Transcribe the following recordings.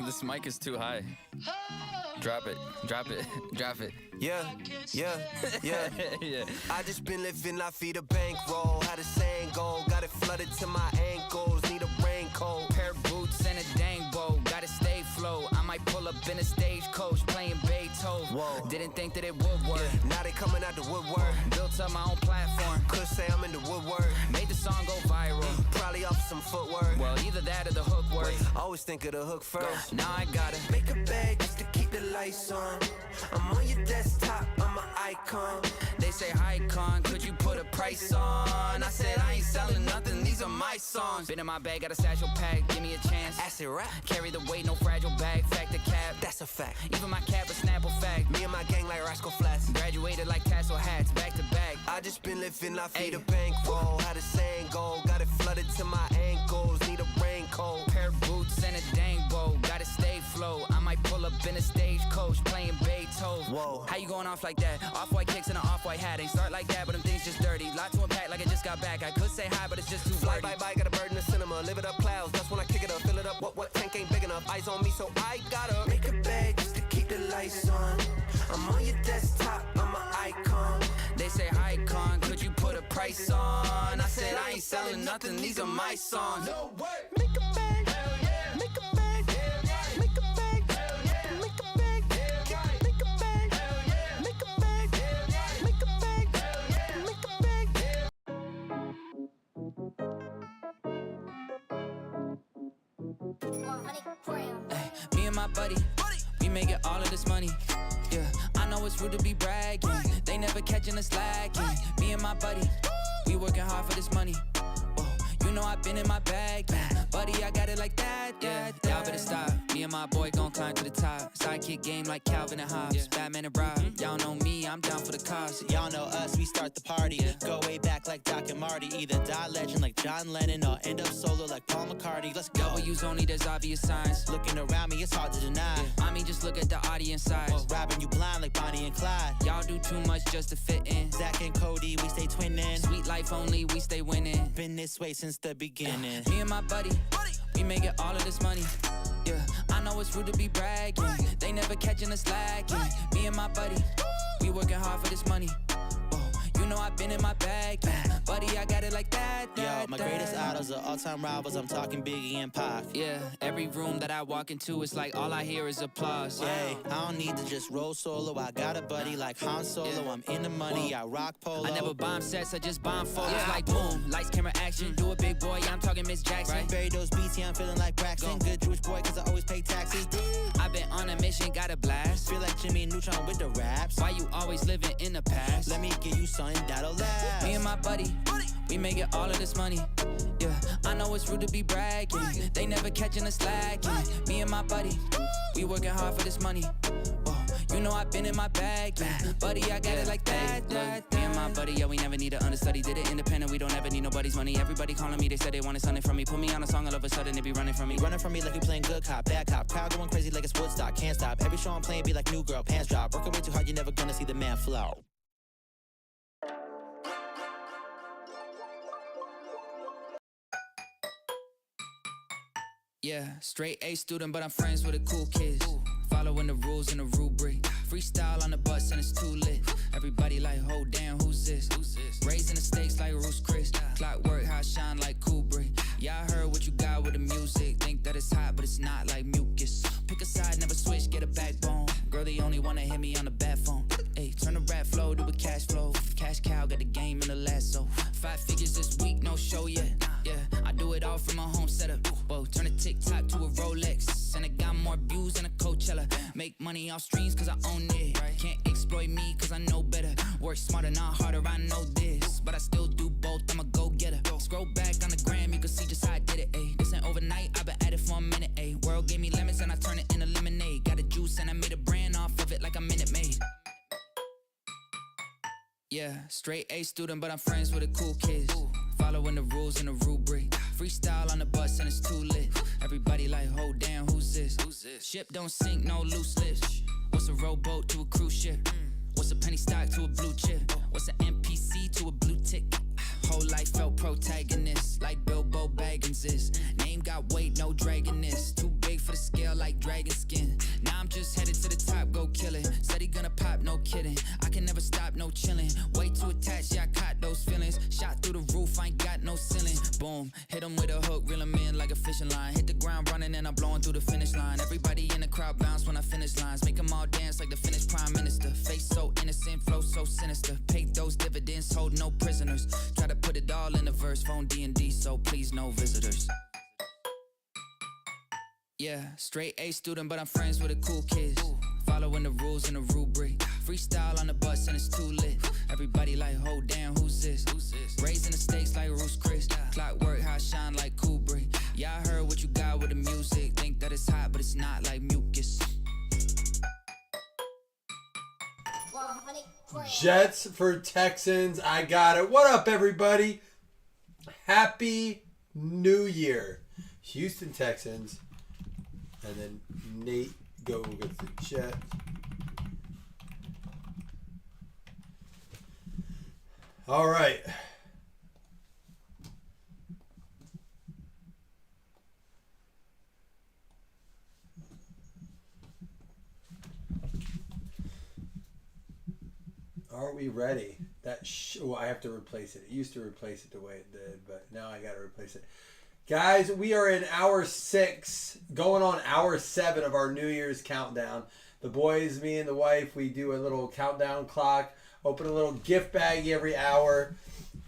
This mic is too high. Drop it, drop it, drop it. Yeah. Yeah. I just been living life, feed a bankroll. How the saying go, got it flooded to my ankles. Need a raincoat, Pair of boots and a dang bow. Gotta stay flow. I might pull up in a stagecoach playing Beethoven. Whoa. Didn't think that it would work. Now they coming out the woodwork. Built up my own platform. Could say I'm in the woodwork. Made the song go viral. Probably off some footwork. Well, either that or the hook work. Always think of the hook first. Now I gotta make a bag just to keep the lights on. I'm on your desktop, I'm an icon. They say, hi, con, could you put a price on? I said, I ain't selling nothing, these are my songs. Been in my bag, got a satchel pack, give me a chance. Acid rap, Carry the weight, no fragile bag, fact to cap. that's a fact. Even my cap a Snapple fact. Me and my gang like Rascal Flats. Graduated like tassel hats, back to back. I just been living life, feed a bankroll. How the saying go, got it flooded to my ankles. Need a raincoat, Pair of boots and a dang bow, gotta stay flow. I might pull up in a stagecoach playing Beethoven. Whoa. How you going off like that? Off-white kicks and an off-white hat. Ain't start like that, but them things just dirty. Lot to unpack like I just got back. I could say hi, but it's just too Fly wordy. bye, got a bird in the cinema. Live it up clouds, that's when I kick it up. Fill it up, what tank ain't big enough. Eyes on me, so I gotta make a bag just to keep the lights on. I'm on your desktop, I'm an icon. They say, hi, con, could you put a price on? I said, I ain't selling nothing, these are my songs. No way. Make a bag, hell yeah. Make a bag, make a bag, hell yeah. Make a bag, make a bag, hell yeah. Make a bag, make a bag, hell yeah. Make a bag. Me and my buddy, we making all of this money. Yeah, I know it's rude to be bragging. They never catching us slacking. Me and my buddy, we working hard for this money. Whoa, you know I've been in my bag, yeah. Buddy, I got it like that, yeah. Y'all better stop. Me and my boy gon' climb to the top. Sidekick game like Calvin and Hobbes. Batman and Rob. Y'all know me, I'm down for the cause. Y'all know us, we start the party. Go way back like Doc and Marty. Either die legend like John Lennon or end up solo like Paul McCartney. Let's go. W's only, there's obvious signs. Looking around me, it's hard to deny. I mean, just look at the audience size. Robbing you blind like Bonnie and Clyde. Y'all do too much just to fit in. Zach and Cody, we stay twinning. Sweet life only, we stay winning. Been this way since the beginning. Me and my buddy, we making all of this money. Yeah, I know it's rude to be bragging. They never catching us slacking. Me and my buddy, we working hard for this money. Whoa, you know I've been in my bag, yeah. Buddy, I got it like that. Yo, my greatest idols are all-time rivals. I'm talking Biggie and Pac. Yeah, every room that I walk into, it's like all I hear is applause. Hey, I don't need to just roll solo. I got a buddy like Han Solo. I'm in the money, I rock polo. I never bomb sets, I just bomb photos. Like boom, lights, camera, action. Do it big boy, yeah, I'm talking Miss Jackson. Right? Bury those beats, yeah, I'm feeling like Braxton. Good Jewish boy, cause I always pay taxes. I've been on a mission, got a blast. Feel like Jimmy Neutron with the raps. Why you always living in the past? Let me give you something that'll last. Me and my buddy, we making all of this money. Yeah, I know it's rude to be bragging. They never catching us slacking. Me and my buddy, we working hard for this money. Whoa, you know I've been in my bag, yeah. Buddy, I got it like that. Me and my buddy, yeah, we never need to understudy. Did it independent, we don't ever need nobody's money. Everybody calling me, they said they wanted something from me. Put me on a song, all of a sudden they be running from me. Running from me like you playing good cop, bad cop. Crowd going crazy like it's Woodstock, can't stop. Every show I'm playing be like new girl, pants drop. Working way too hard, you're never gonna see the man flow. Yeah, straight A student, but I'm friends with the cool kids. Following the rules and the rubric. Freestyle on the bus and it's too lit. Everybody like, oh damn, who's this? Raising the stakes like Roos Chris. Clockwork, how I shine like Kubrick. Yeah, I heard what you got with the music. Think that it's hot, but it's not like mucus. Pick a side, never switch, get a backbone. Girl, they only wanna hit me on the bad phone. Hey, turn the rap flow to a cash flow. Cash cow, got the game in the lasso. 5 figures this week, no show yet. Yeah, I do it all from my home setup. Whoa, turn a TikTok to a Rolex. And I got more views than a Coachella. Make money off streams cause I own it. Can't exploit me cause I know better. Work smarter, not harder, I know this. But I still do both, I'm a go-getter. Scroll back on the gram, you can see just how I did it, ayy. This ain't overnight, I've been at it for a minute, ayy. World gave me lemons and I turned it into lemonade. Got a juice and I made a brand off of it like a Minute Maid. Yeah, straight A student, but I'm friends with the cool kids. Following the rules and the rubric. Freestyle on the bus and it's too lit. Everybody like, oh damn, who's this? Ship don't sink, no loose lips. What's a rowboat to a cruise ship? What's a penny stock to a blue chip? What's an NPC to a blue tick? Whole life felt protagonist, like Bilbo Baggins is. Name got got weight, no dragging this. Too big for the scale like dragon skin. Now I'm just headed to the top, go kill it. Said he gonna pop, no kidding. I can never stop, no chilling. Way too attached, yeah, I caught those feelings. Shot through the roof, I ain't got no ceiling. Boom, hit him with a hook, reel him in like a fishing line. Hit the ground running and I'm blowing through the finish line. Everybody in the crowd bounce when I finish lines. Make them all dance like the Finnish prime minister. Face so innocent, flow so sinister. Pay those dividends, hold no prisoners. Try to put it all in a verse, phone D&D, so please no visitors. Yeah, straight A student, but I'm friends with the cool kids. Following the rules and the rubric. Freestyle on the bus and it's too lit. Everybody like, hold down, who's this? Raising the stakes like Roos Chris. Clockwork, how I shine like Kubrick. Yeah, I heard what you got with the music. Think that it's hot, but it's not like mucus. Jets for Texans. I got it. What up, everybody? Happy New Year. Houston Texans. And then Nate go with the Jets. All right. Are we ready? Well, I have to replace it. It used to replace it the way it did, but now I got to replace it. Guys, we are in hour 6, going on hour 7 of our New Year's countdown. The boys, me and the wife, we do a little countdown clock, open a little gift bag every hour.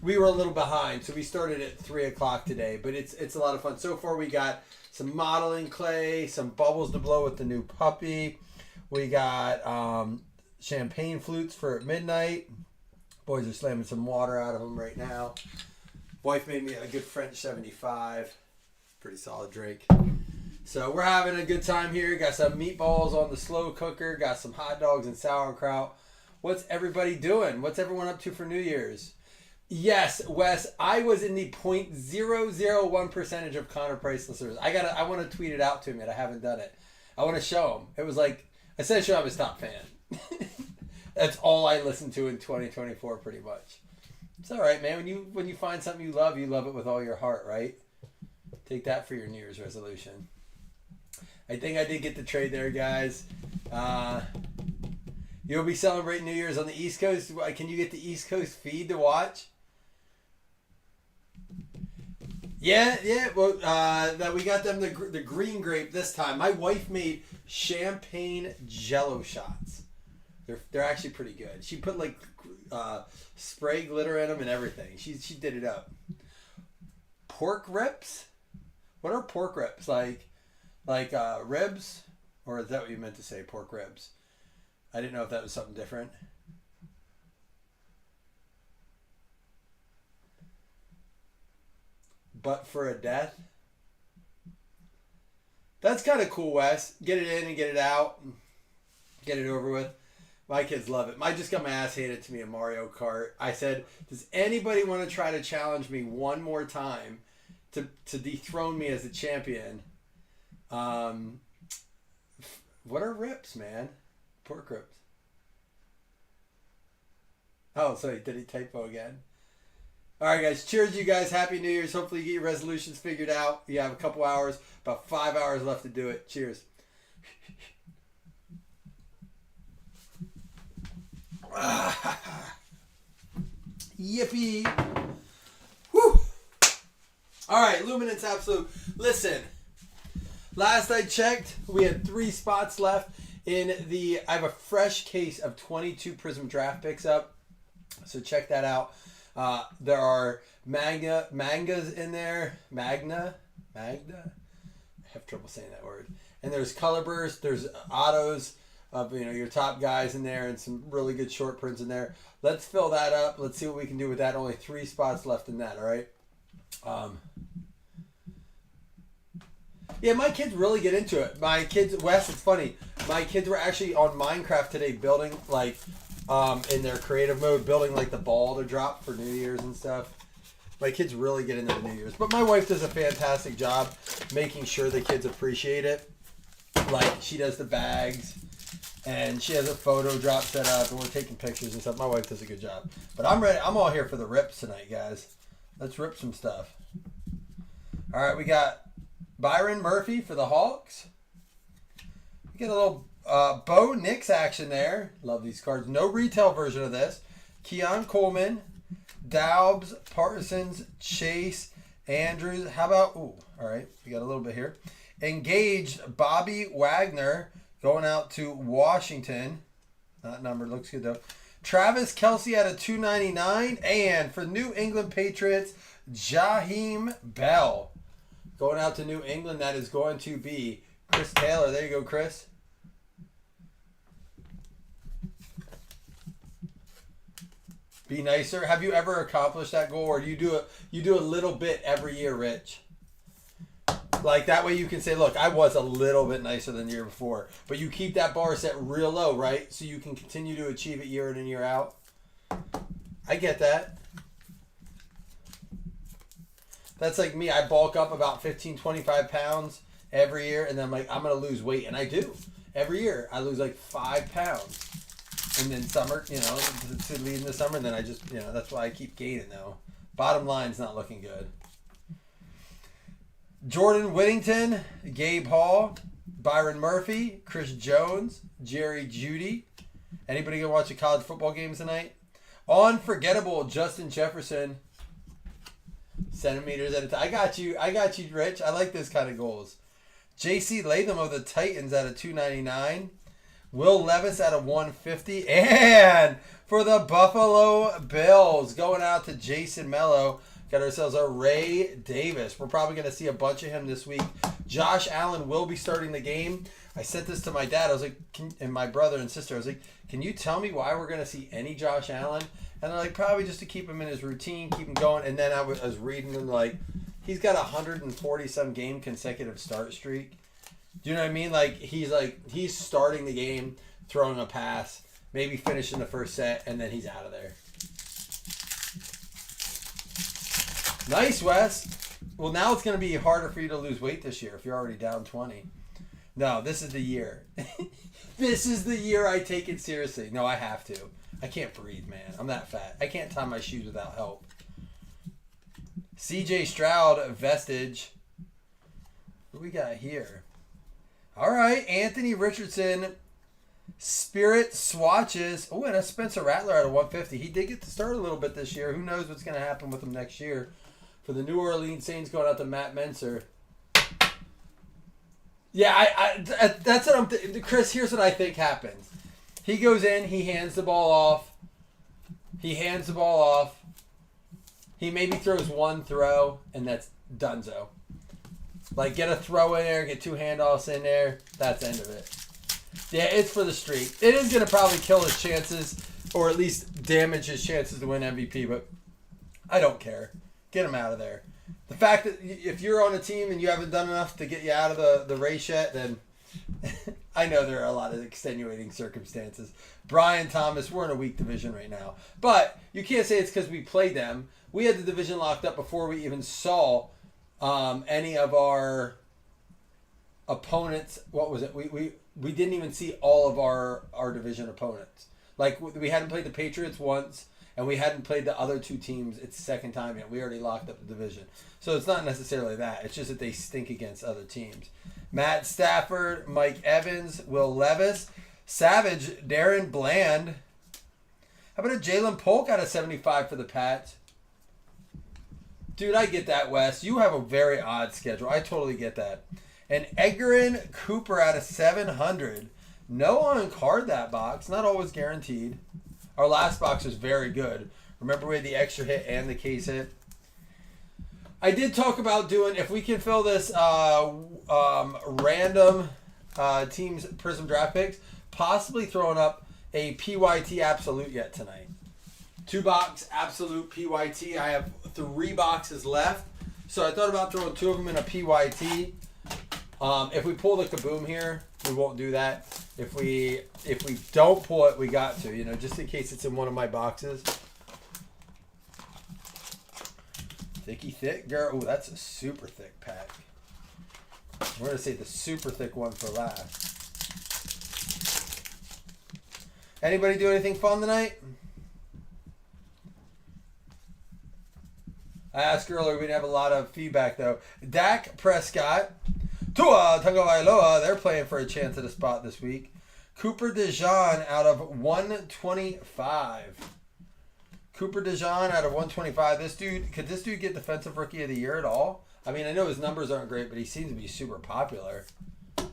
We were a little behind, so we started at 3 o'clock today, but it's a lot of fun. So far, we got some modeling clay, some bubbles to blow with the new puppy. We got champagne flutes for at midnight. Boys are slamming some water out of them right now. Wife made me a good French 75. Pretty solid drink. So we're having a good time here. Got some meatballs on the slow cooker. Got some hot dogs and sauerkraut. What's everybody doing? What's everyone up to for New Year's? Yes, Wes, I was in the 0.001% of Connor Price listeners. I want to tweet it out to him, yet I haven't done it. I want to show him. It was like, essentially I'm his top fan. That's all I listened to in 2024 pretty much. It's all right, man. When you find something you love it with all your heart, right? Take that for your New Year's resolution. I think I did get the trade there, guys. You'll be celebrating New Year's on the East Coast. Can you get the East Coast feed to watch? Yeah. Well, that we got them the green grape this time. My wife made champagne Jello shots. They're actually pretty good. She put like spray glitter in them and everything. She did it up. Pork rips? What are pork rips? Like ribs? Or is that what you meant to say? Pork ribs? I didn't know if that was something different. But for a death? That's kind of cool, Wes. Get it in and get it out. Get it over with. My kids love it. I just got my ass handed to me in Mario Kart. I said, does anybody want to try to challenge me one more time to dethrone me as a champion? What are rips, man? Pork rips. Oh, sorry. Did he typo again? All right, guys. Cheers, you guys. Happy New Year's. Hopefully you get your resolutions figured out. You have a couple hours, about 5 hours left to do it. Cheers. Yippee. Woo. All right, Luminance Absolute. Listen, last I checked, we had 3 spots left in the... I have a fresh case of 22 Prism draft picks up, so check that out. There are mangas in there. Magna? I have trouble saying that word. And there's color bursts. There's autos of your top guys in there and some really good short prints in there. Let's fill that up. Let's see what we can do with that. Only 3 spots left in that, all right? Yeah, my kids really get into it. My kids, Wes, it's funny. My kids were actually on Minecraft today building, like, in their creative mode, building, like, the ball to drop for New Year's and stuff. My kids really get into the New Year's. But my wife does a fantastic job making sure the kids appreciate it. Like, she does the bags. And she has a photo drop set up, and we're taking pictures and stuff. My wife does a good job. But I'm ready. I'm all here for the rips tonight, guys. Let's rip some stuff. All right, we got Byron Murphy for the Hawks. We get a little Bo Nix action there. Love these cards. No retail version of this. Keon Coleman, Daubs, Parsons, Chase, Andrews. How about, ooh, all right, we got a little bit here. Engaged Bobby Wagner going out to Washington. That number looks good though. Travis Kelce at a 299. And for New England Patriots, Jaheim Bell. Going out to New England, that is going to be Chris Taylor. There you go, Chris. Be nicer. Have you ever accomplished that goal, or do you do a little bit every year, Rich? Like that way you can say, look, I was a little bit nicer than the year before. But you keep that bar set real low, right? So you can continue to achieve it year in and year out. I get that. That's like me. I bulk up about 15, 25 pounds every year. And then I'm like, I'm going to lose weight. And I do. Every year, I lose like 5 pounds. And then summer, you know, to lead in the summer. And then I just, you know, that's why I keep gaining though. Bottom line's not looking good. Jordan Whittington, Gabe Hall, Byron Murphy, Chris Jones, Jerry Jeudy. Anybody gonna watch the college football games tonight? Unforgettable, Justin Jefferson. Centimeters at a time. I got you, Rich. I like this kind of goals. J.C. Latham of the Titans at a 299. Will Levis at a 150. And for the Buffalo Bills, going out to Jason Mello. Got ourselves a Ray Davis. We're probably going to see a bunch of him this week. Josh Allen will be starting the game. I sent this to my dad. I was like, and my brother and sister. I was like, can you tell me why we're going to see any Josh Allen? And they're like, probably just to keep him in his routine, keep him going. And then I was reading them like, he's got 140-some game consecutive start streak. Do you know what I mean? He's starting the game, throwing a pass, maybe finishing the first set, and then he's out of there. Nice, Wes. Well, now it's going to be harder for you to lose weight this year if you're already down 20. No, this is the year. This is the year I take it seriously. No, I have to. I can't breathe, man. I'm that fat. I can't tie my shoes without help. CJ Stroud, Vestige. What do we got here? All right, Anthony Richardson, Spirit Swatches. Oh, and a Spencer Rattler at a 150. He did get to start a little bit this year. Who knows what's going to happen with him next year? For the New Orleans Saints, going out to Matt Menser. Yeah, I that's what I'm thinking. Chris, here's what I think happens. He goes in, he hands the ball off. He maybe throws one throw, and that's donezo. Like, get a throw in there, get 2 handoffs in there. That's the end of it. Yeah, it's for the streak. It is going to probably kill his chances, or at least damage his chances to win MVP, but I don't care. Get him out of there. The fact that if you're on a team and you haven't done enough to get you out of the race yet, then I know there are a lot of extenuating circumstances. Brian Thomas, we're in a weak division right now. But you can't say it's because we played them. We had the division locked up before we even saw any of our opponents. What was it? We didn't even see all of our division opponents. Like, we hadn't played the Patriots once. And we hadn't played the other 2 teams. It's the second time yet. We already locked up the division. So it's not necessarily that. It's just that they stink against other teams. Matt Stafford, Mike Evans, Will Levis, Savage, Darren Bland. How about a Jalen Polk out of 75 for the Pats? Dude, I get that, Wes. You have a very odd schedule. I totally get that. And Edgerrin Cooper out of 700. No on card that box. Not always guaranteed. Our last box was very good. Remember, we had the extra hit and the case hit. I did talk about doing, if we can fill this random teams Prism draft picks, possibly throwing up a PYT Absolute yet tonight. 2-box Absolute PYT. I have 3 boxes left. So I thought about throwing 2 of them in a PYT. If we pull the kaboom here, we won't do that. If we don't pull it, we got to, just in case it's in one of my boxes. Thicky thick, girl. Oh, that's a super thick pack. We're gonna save the super thick one for last. Anybody do anything fun tonight? I asked earlier, we didn't have a lot of feedback though. Dak Prescott, Tua Tagovailoa, they're playing for a chance at a spot this week. Cooper DeJean out of 125. Cooper DeJean out of 125. Could this dude get Defensive Rookie of the Year at all? I mean, I know his numbers aren't great, but he seems to be super popular. All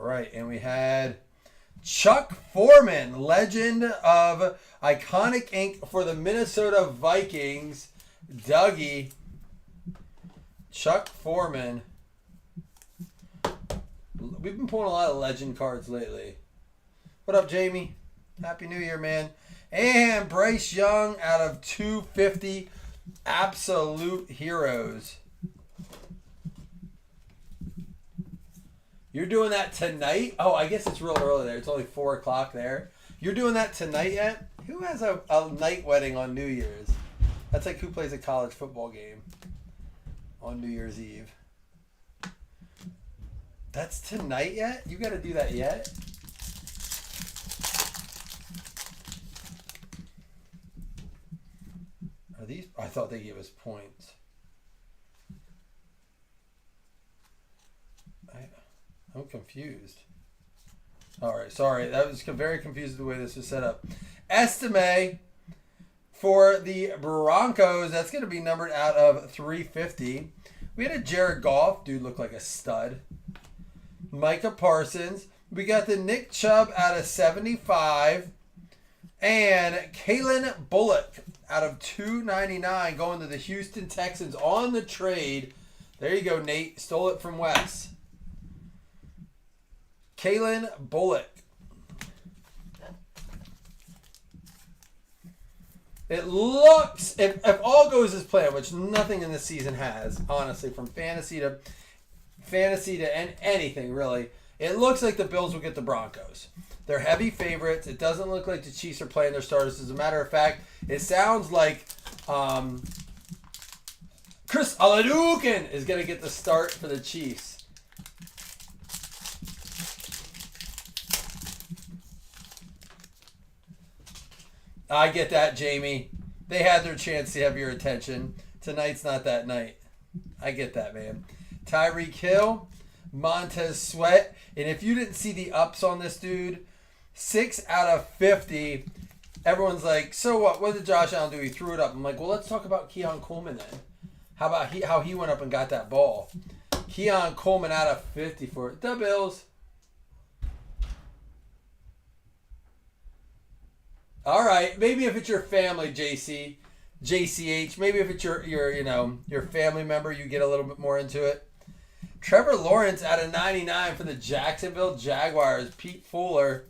right, and we had Chuck Foreman, legend of Iconic Ink for the Minnesota Vikings. Dougie. Chuck Foreman. We've been pulling a lot of legend cards lately. What up, Jamie? Happy New Year, man. And Bryce Young out of 250. Absolute Heroes. You're doing that tonight? Oh, I guess it's real early there. It's only 4 o'clock there. You're doing that tonight yet? Who has a night wedding on New Year's? That's like who plays a college football game on New Year's Eve. That's tonight yet? You got to do that yet? Are these? I thought they gave us points. I'm confused. All right, sorry. That was very confused the way this was set up. Estime for the Broncos. That's going to be numbered out of 350. We had a Jared Goff. Dude looked like a stud. Micah Parsons. We got the Nick Chubb out of 75. And Kalen Bullock out of 299 going to the Houston Texans on the trade. There you go, Nate. Stole it from Wes. Kalen Bullock. It looks, if all goes as planned, which nothing in this season has, honestly, from fantasy to anything really, it looks like the Bills will get the Broncos. They're heavy favorites. It doesn't look like the Chiefs are playing their starters. As a matter of fact, it sounds like Chris Aladukin is going to get the start for the Chiefs. I get that, Jamie. They had their chance to have your attention. Tonight's not that night. I get that, man. Tyreek Hill, Montez Sweat. And if you didn't see the ups on this dude, 6 out of 50. Everyone's like, so what? What did Josh Allen do? He threw it up. I'm like, well, let's talk about Keon Coleman then. How about how he went up and got that ball? Keon Coleman out of 50 for the Bills. All right, maybe if it's your family, JCH, maybe if it's your family member, you get a little bit more into it. Trevor Lawrence out of 99 for the Jacksonville Jaguars. Pete Fuller.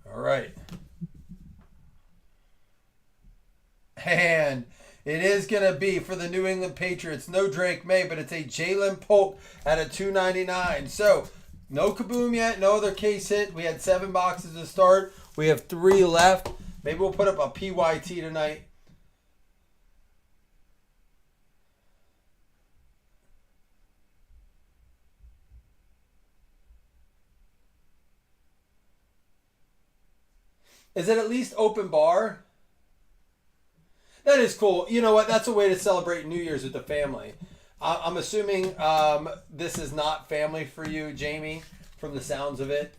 All right. And it is going to be for the New England Patriots. No Drake May, but it's a Jalen Polk at a $2.99. So, no Kaboom yet. No other case hit. We had 7 boxes to start. We have 3 left. Maybe we'll put up a PYT tonight. Is it at least open bar? That is cool. You know what? That's a way to celebrate New Year's with the family. I'm assuming this is not family for you, Jamie, from the sounds of it.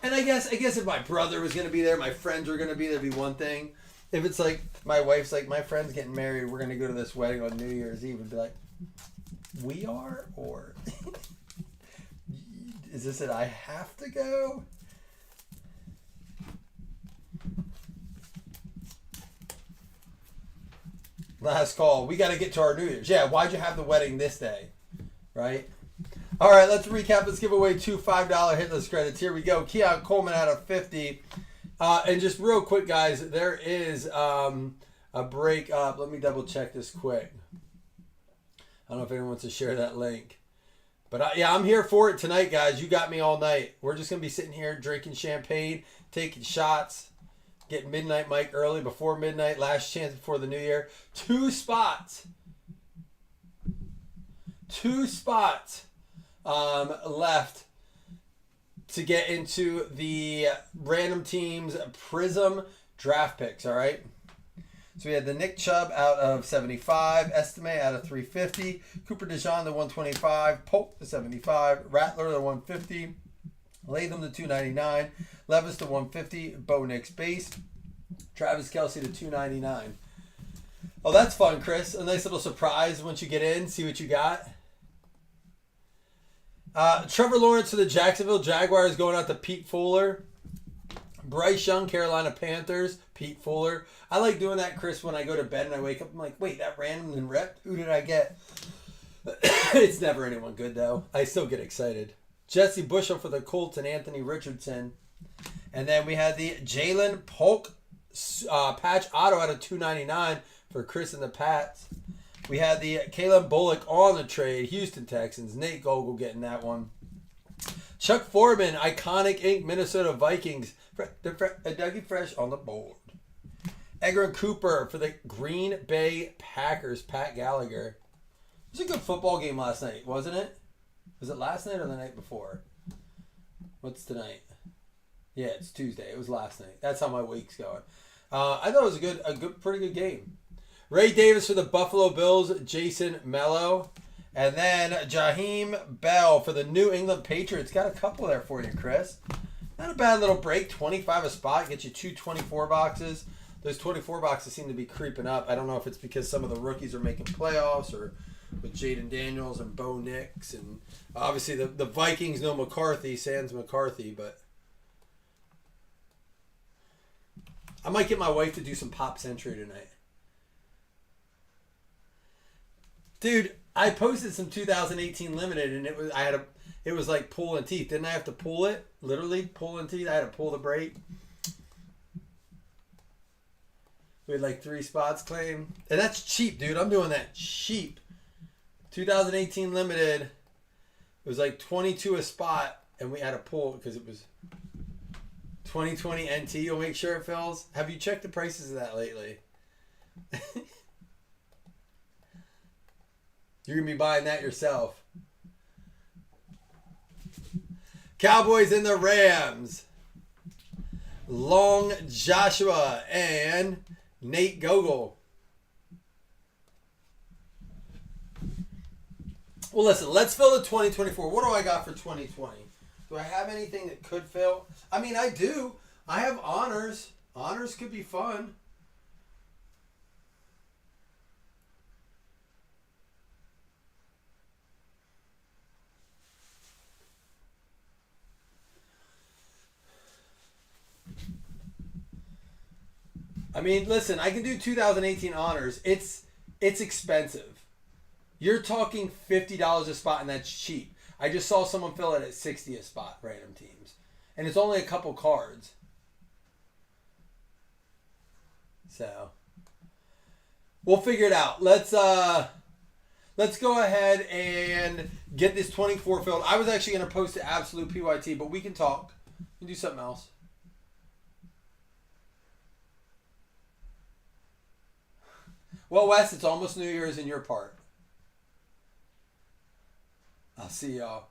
And I guess if my brother was going to be there, my friends were going to be there, it'd be one thing. If it's like my wife's like, my friend's getting married, we're going to go to this wedding on New Year's Eve, and be like, we are? Or is this it? I have to go? Last call. We got to get to our New Year's. Yeah, why'd you have the wedding this day? Right? All right, let's recap. Let's give away 2 $5 hitless credits. Here we go. Keon Coleman out of 50. And just real quick, guys, there is a break up. Let me double check this quick. I don't know if anyone wants to share that link. But yeah, I'm here for it tonight, guys. You got me all night. We're just going to be sitting here drinking champagne, taking shots. Get Midnight Mike early, before midnight. Last chance before the new year. 2 spots. 2 spots left to get into the random teams Prism draft picks, all right? So we had the Nick Chubb out of 75, Estime out of 350, Cooper DeJean the 125, Polk the 75, Rattler the 150, Latham the 299, Levis the 150, Bo Nix base, Travis Kelce the 299. Oh, that's fun, Chris. A nice little surprise once you get in, see what you got. Trevor Lawrence for the Jacksonville Jaguars going out to Pete Fuller. Bryce Young, Carolina Panthers, Pete Fuller. I like doing that, Chris, when I go to bed and I wake up. I'm like, wait, that random and rep? Who did I get? It's never anyone good, though. I still get excited. Jesse Bushel for the Colts and Anthony Richardson. And then we had the Jalen Polk patch auto out of 299 for Chris and the Pats. We had the Caleb Bullock on the trade, Houston Texans. Nate Gogol getting that one. Chuck Foreman, Iconic Inc., Minnesota Vikings. Dougie Fresh on the board. Edgar Cooper for the Green Bay Packers, Pat Gallagher. It was a good football game last night, wasn't it? Was it last night or the night before? What's tonight? Yeah, it's Tuesday. It was last night. That's how my week's going. I thought it was pretty good game. Ray Davis for the Buffalo Bills, Jason Mello. And then Jaheim Bell for the New England Patriots. Got a couple there for you, Chris. Not a bad little break. 25 a spot. Get you 2 24 boxes. Those 24 boxes seem to be creeping up. I don't know if it's because some of the rookies are making playoffs or with Jaden Daniels and Bo Nix. And obviously the Vikings know McCarthy, sans McCarthy. But I might get my wife to do some Pop Century tonight. Dude, I posted some 2018 limited, and it was like pulling teeth. Didn't I have to pull it? Literally pulling teeth. I had to pull the brake. We had like 3 spots claimed, and that's cheap, dude. I'm doing that cheap. 2018 limited. It was like 22 a spot, and we had to pull because it was 2020 NT. You'll make sure it fills. Have you checked the prices of that lately? You're going to be buying that yourself. Cowboys and the Rams. Long Joshua and Nate Gogol. Well, listen, let's fill the 2024. What do I got for 2020? Do I have anything that could fill? I mean, I do. I have honors. Honors could be fun. I mean, listen, I can do 2018 honors. It's expensive. You're talking $50 a spot, and that's cheap. I just saw someone fill it at $60 a spot, random teams. And it's only a couple cards. So, we'll figure it out. Let's go ahead and get this 24 filled. I was actually going to post to Absolute PYT, but we can talk. We can do something else. Well, Wes, it's almost New Year's in your part. I'll see y'all.